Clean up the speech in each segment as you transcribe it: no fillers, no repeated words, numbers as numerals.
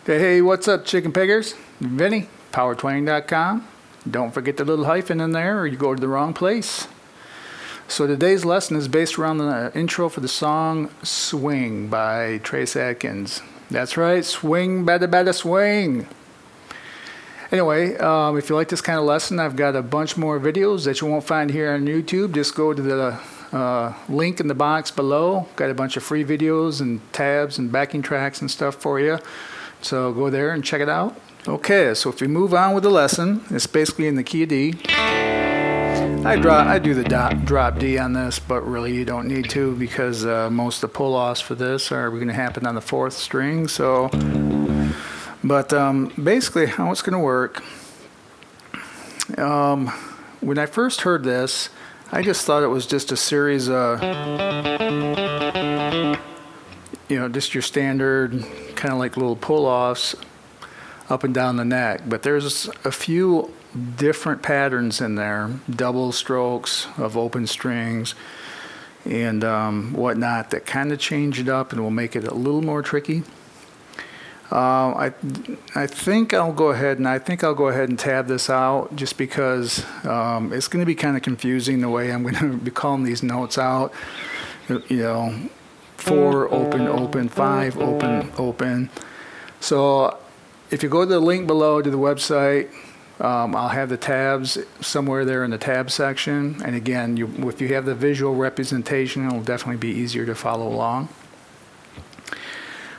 Hey, what's up, Chicken Pickers? Vinnie, power20.com. Don't forget the little hyphen in there or you go to the wrong place. So today's lesson is based around the intro for the song Swing by Trace Atkins. That's right, swing, better swing. Anyway, if you like this kind of lesson, I've got a bunch more videos that you won't find here on YouTube. Just go to the link in the box below. Got a bunch of free videos and tabs and backing tracks and stuff for you. So go there and check it out. Okay, so if we move on with the lesson, it's basically in the key of D. I do the drop D on this, but really you don't need to because most of the pull-offs for this are going to happen on the 4th string. So, but basically how it's going to work, when I first heard this, I just thought it was just a series of, just your standard kind of like little pull-offs up and down the neck, but there's a few different patterns in there, double strokes of open strings and whatnot that kind of change it up and will make it a little more tricky. I think I'll go ahead and tab this out just because it's going to be kind of confusing the way I'm going to be calling these notes out. 4 open open, 5 open open. So if you go to the link below to the website, I'll have the tabs somewhere there in the tab section. And again, if you have the visual representation, it'll definitely be easier to follow along.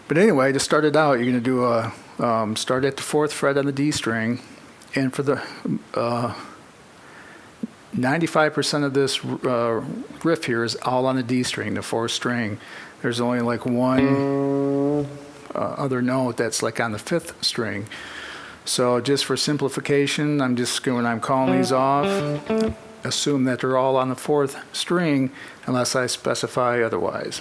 But anyway, to start it out, you're going to do a start at the 4th fret on the D string, and for the 95% of this riff here is all on the D string, the 4th string. There's only like one other note that's like on the 5th string. So just for simplification, I'm calling these off. Assume that they're all on the 4th string unless I specify otherwise.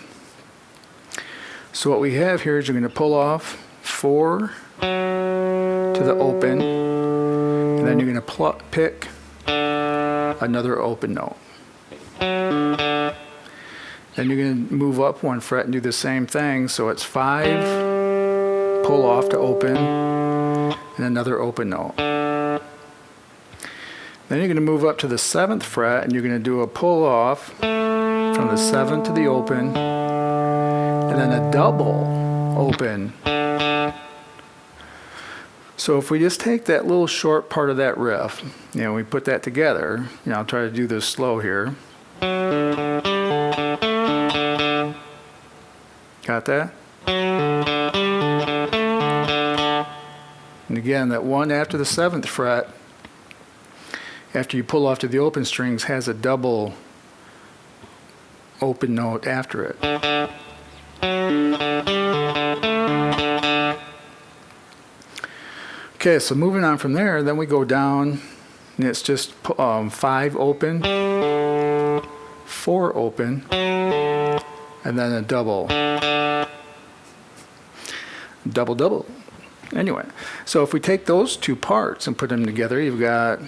So what we have here is you're going to pull off 4 to the open, and then you're going to pick another open note. Then you're going to move up 1 fret and do the same thing. So it's 5, pull off to open, and another open note. Then you're going to move up to the 7th fret and you're going to do a pull off from the 7th to the open, and then a double open. So if we just take that little short part of that riff, we put that together. I'll try to do this slow here. Got that? And again, that one after the 7th fret, after you pull off to the open strings, has a double open note after it. Okay, so moving on from there, then we go down, and it's just 5 open, 4 open, and then a double. Double. Anyway, so if we take those 2 parts and put them together, you've got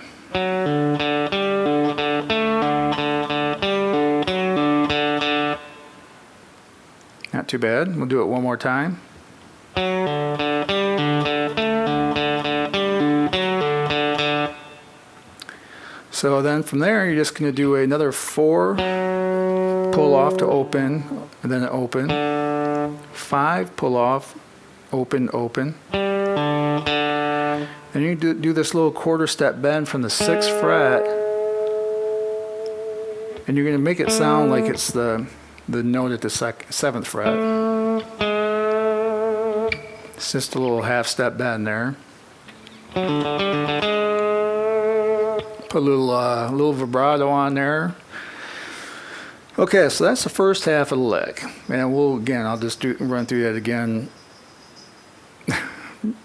not too bad. We'll do it one more time. So then from there, you're just going to do another 4, pull off to open, and then open, 5, pull off, open, open. Then you do this little quarter step bend from the 6th fret, and you're going to make it sound like it's the note at the 7th fret. It's just a little half step bend there. Put a little vibrato on there. Okay, so that's the first half of the lick, and I'll just run through that again,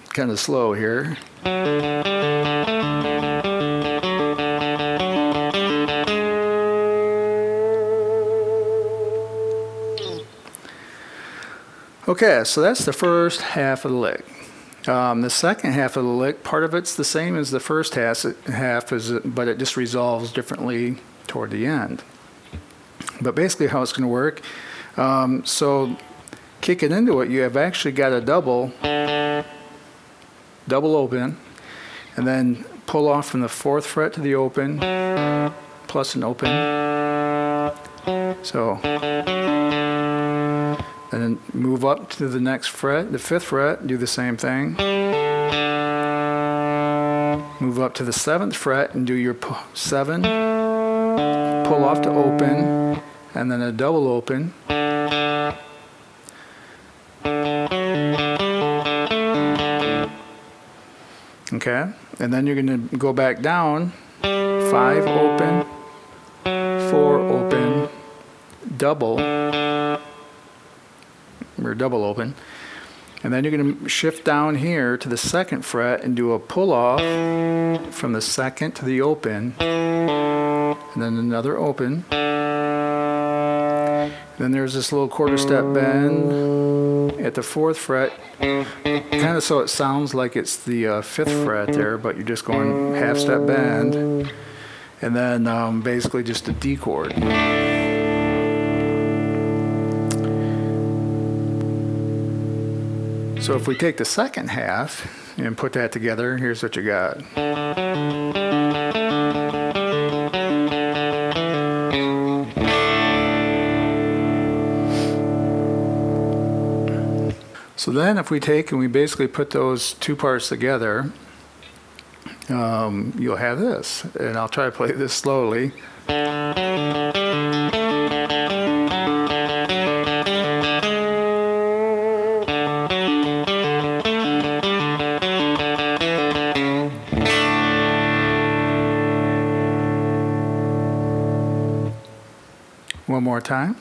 kind of slow here. Okay, so that's the first half of the lick. The second half of the lick, part of it's the same as the first half but it just resolves differently toward the end. But basically how it's going to work, so kicking into it, you have actually got a double open, and then pull off from the 4th fret to the open, plus an open. So, and then move up to the next fret, the 5th fret, do the same thing. Move up to the 7th fret and do your 7, pull off to open, and then a double open. Okay, and then you're going to go back down, 5 open, 4 open, double, or double open, and then you're going to shift down here to the 2nd fret and do a pull off from the 2nd to the open, and then another open. Then there's this little 1/4 step bend at the 4th fret, kind of so it sounds like it's the 5th fret there, but you're just going 1/2 step bend, and then basically just a D chord. So if we take the second half and put that together, here's what you got. So then if we take and we basically put those two parts together, you'll have this. And I'll try to play this slowly. One more time.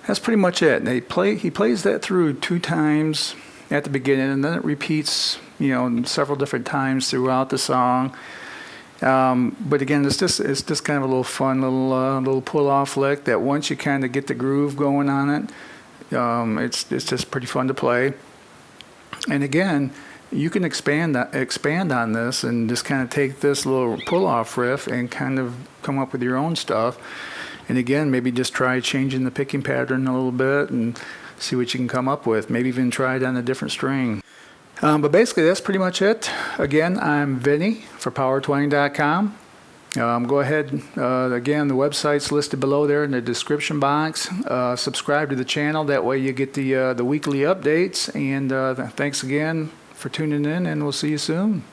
That's pretty much it. He plays that through 2 times at the beginning, and then it repeats, several different times throughout the song. But again, it's just kind of a little fun little pull-off lick that once you kind of get the groove going on it, it's just pretty fun to play. And again, you can expand on this and just kind of take this little pull-off riff and kind of come up with your own stuff. And again, maybe just try changing the picking pattern a little bit and see what you can come up with. Maybe even try it on a different string. But basically, that's pretty much it. Again, I'm Vinnie for power20.com. Go ahead. Again, the website's listed below there in the description box. Subscribe to the channel. That way you get the weekly updates. And thanks again for tuning in, and we'll see you soon.